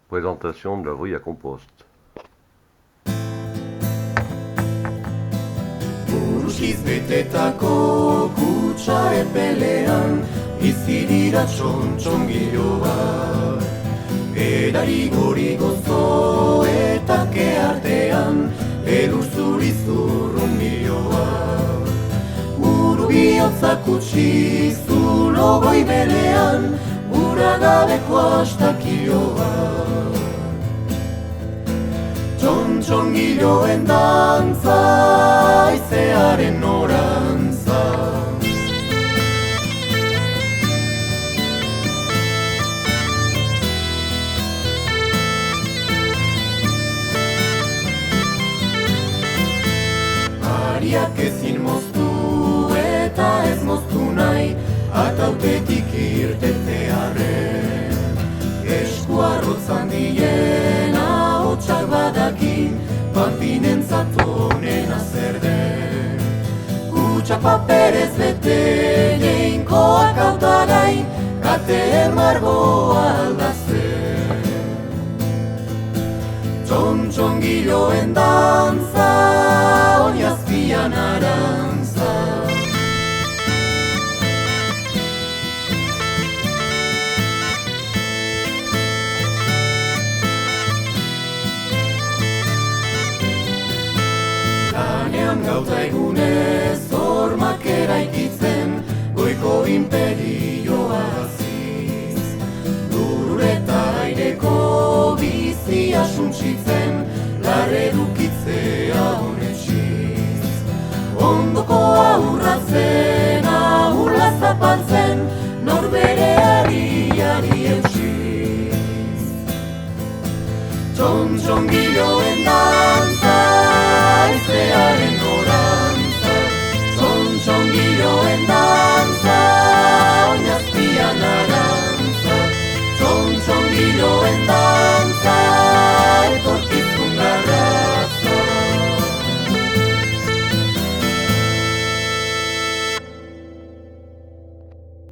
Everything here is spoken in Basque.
Présentation de la vrille à compost. Burusiz betetako kutsa epelean bizi dira txontxongiloak. Edari gori gozo eta keartean elur zuri zurrungiloak. Buru bihotzak utzi zulo goibelean uragabeko astakiloak. Txontxongiloen dantza, aizearen norantza. Ariak ezin moztu eta ez moztu nahi, atautetik irtetearen. Eskuarrotzan diena hotxak badakin, panpinentzat honena zer den. Kutsa paperez bete, jeinkoak hautagai, kateen margoa aldazen. Txontxongiloen dantza, oinazpian arantza. Lanean gauza egunez hormak eraikitzen, goiko imperioa haziz. Lur eta aireko bizia suntsitzen, larredukitzea honetsiz. Ondoko aurratzen, ahurra zapaltzen,